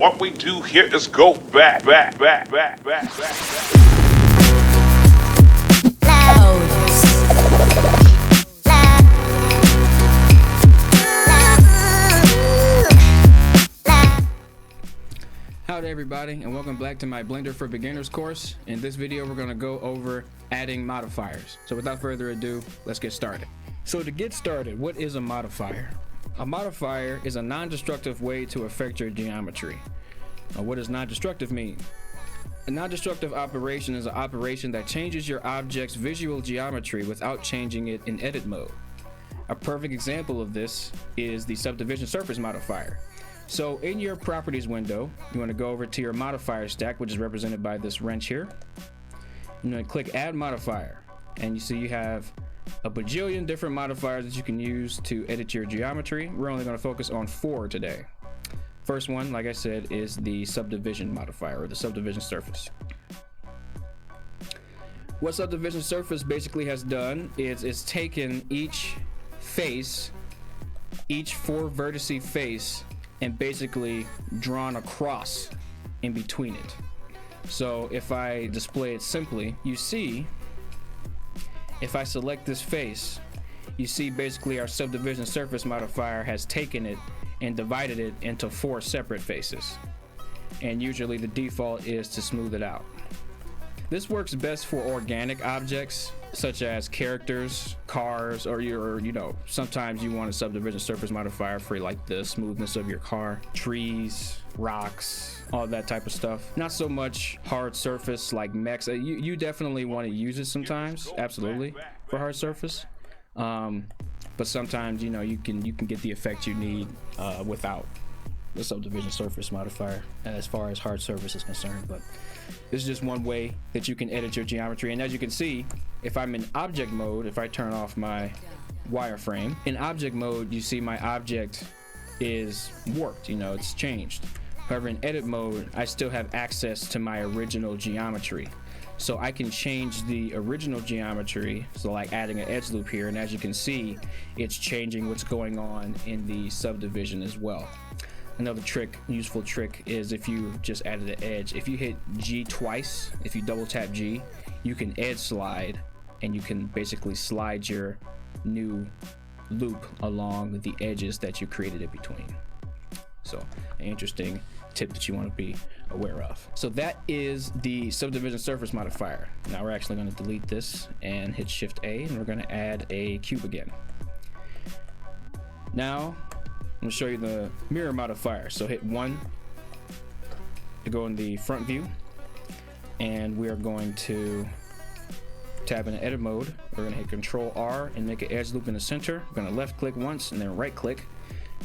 What we do here is go back. Howdy everybody, and welcome back to my Blender for Beginners course. In this video we're going to go over adding modifiers. So without further ado, let's get started. So to get started, what is a modifier? A modifier is a non-destructive way to affect your geometry. Now, what does non-destructive mean? A non-destructive operation is an operation that changes your object's visual geometry without changing it in edit mode. A perfect example of this is the subdivision surface modifier. So in your properties window, you want to go over to your modifier stack, which is represented by this wrench here. You're going to click add modifier, and you see you have a bajillion different modifiers that you can use to edit your geometry. We're only going to focus on 4 today. First one, like I said, is the subdivision modifier, or the subdivision surface. What subdivision surface basically has done is it's taken each face, each 4 vertice face, and basically drawn a cross in between it. So if I display it simply, you see, if I select this face, you see basically our subdivision surface modifier has taken it and divided it into 4 separate faces. And usually the default is to smooth it out. This works best for organic objects such as characters, cars, or sometimes you want a subdivision surface modifier for like the smoothness of your car, trees, rocks, all that type of stuff. Not so much hard surface like mechs. You definitely want to use it sometimes, absolutely, for hard surface. But sometimes you can get the effect you need without the subdivision surface modifier as far as hard surface is concerned. But this is just one way that you can edit your geometry. And as you can see, if I'm in object mode, if I turn off my wireframe, in object mode you see my object is warped, it's changed. However, in edit mode I still have access to my original geometry, so I can change the original geometry, so like adding an edge loop here, and as you can see, it's changing what's going on in the subdivision as well. Another useful trick is if you just added an edge, if you hit G twice, if you double tap G, you can edge slide, and you can basically slide your new loop along the edges that you created in between. So an interesting tip that you want to be aware of. So that is the subdivision surface modifier. Now we're actually going to delete this and hit Shift A, and we're going to add a cube again. Now I'm going to show you the mirror modifier. So hit 1 to go in the front view, and we are going to tab into edit mode. We're going to hit Control R and make an edge loop in the center. We're going to left click once and then right click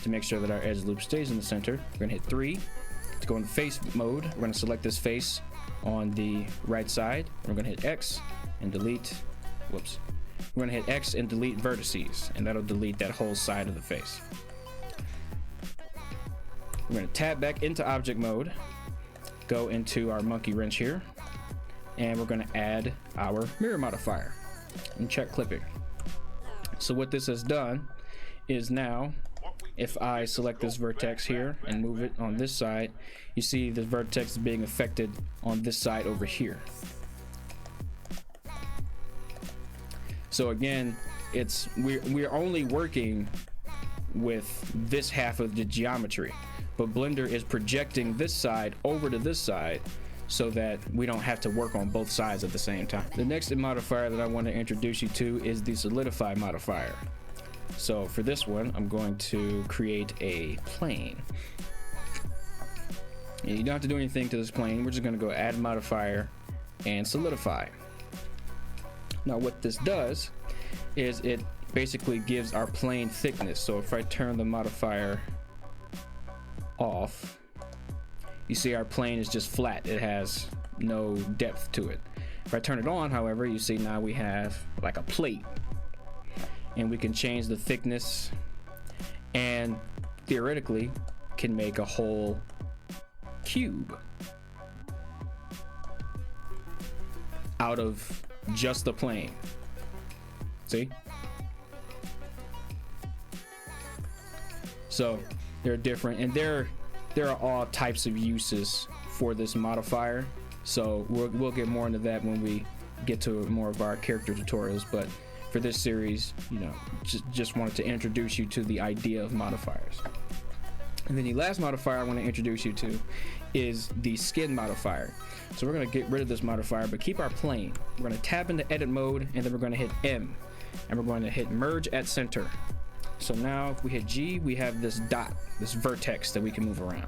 to make sure that our edge loop stays in the center. We're going to hit 3 to go into face mode. We're going to select this face on the right side. We're going to hit X and delete. Whoops. We're going to hit X and delete vertices, and that'll delete that whole side of the face. We're going to tab back into object mode, go into our monkey wrench here, and we're going to add our mirror modifier and check clipping. So what this has done is now, if I select this vertex here and move it on this side, you see the vertex is being affected on this side over here. So again, we're only working with this half of the geometry, but Blender is projecting this side over to this side so that we don't have to work on both sides at the same time. The next modifier that I want to introduce you to is the solidify modifier. So for this one, I'm going to create a plane. And you don't have to do anything to this plane. We're just going to go add modifier and solidify. Now what this does is it basically gives our plane thickness. So if I turn the modifier off, you see our plane is just flat. It has no depth to it. If I turn it on, however, you see now we have like a plate, and we can change the thickness and theoretically can make a whole cube out of just the plane. See? So they're different, and they're there are all types of uses for this modifier, so we'll get more into that when we get to more of our character tutorials. But for this series, you know, just wanted to introduce you to the idea of modifiers. And then the last modifier I want to introduce you to is the skin modifier. So we're going to get rid of this modifier, but keep our plane. We're going to tab into edit mode, and then we're going to hit M, and we're going to hit merge at center. So now if we hit G, we have this dot, this vertex that we can move around.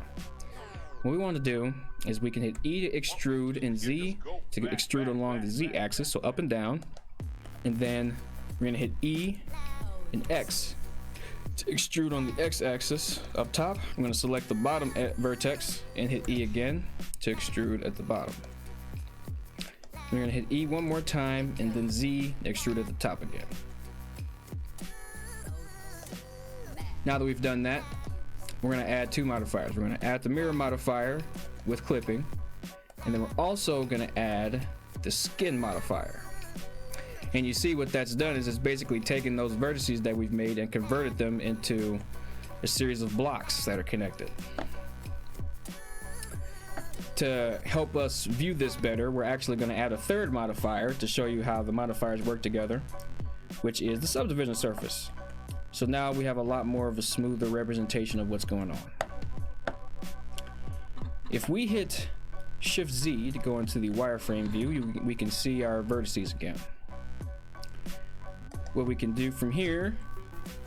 What we want to do is we can hit E to extrude and Z to extrude along the Z axis, so up and down. And then we're going to hit E and X to extrude on the X axis up top. I'm going to select the bottom vertex and hit E again to extrude at the bottom. We're going to hit E one more time and then Z to extrude at the top again. Now that we've done that, we're going to add two modifiers. We're going to add the mirror modifier with clipping, and then we're also going to add the skin modifier. And you see what that's done is it's basically taken those vertices that we've made and converted them into a series of blocks that are connected. To help us view this better, we're actually going to add a third modifier to show you how the modifiers work together, which is the subdivision surface. So now we have a lot more of a smoother representation of what's going on. If we hit Shift Z to go into the wireframe view, we can see our vertices again. What we can do from here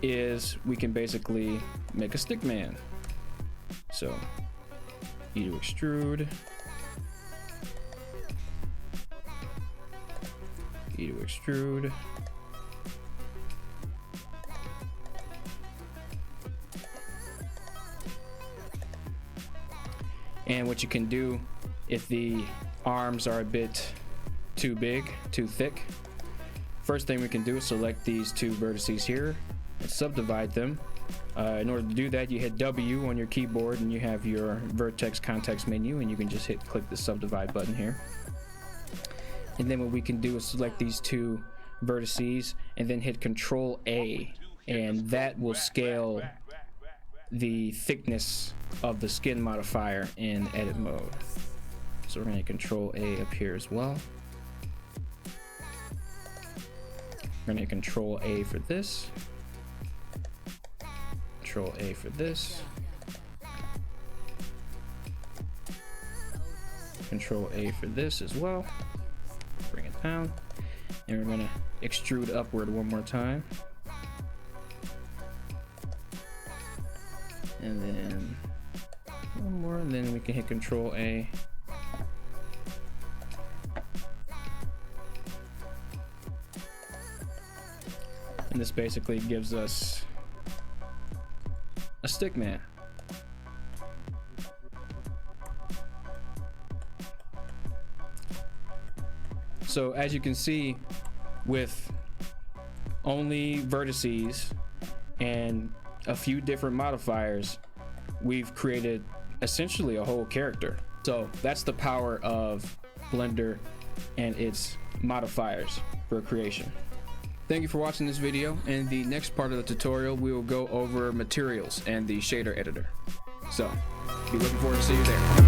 is we can basically make a stick man. So E to extrude, E to extrude, and what you can do if the arms are a bit too big, too thick, first thing we can do is select these two vertices here and subdivide them. In order to do that, you hit W on your keyboard and you have your vertex context menu, and you can just click the subdivide button here. And then what we can do is select these two vertices and then hit Control A, and that will scale the thickness of the skin modifier in edit mode. So we're going to Control A up here as well. We're going to Control A for this, Control A for this, Control A for this as well. Bring it down, and we're going to extrude upward one more time. And then one more, and then we can hit Control A. And this basically gives us a stick man. So as you can see, with only vertices and a few different modifiers, we've created essentially a whole character. So that's the power of Blender and its modifiers for creation. Thank you for watching this video. In the next part of the tutorial, we will go over materials and the shader editor. So be looking forward to see you there.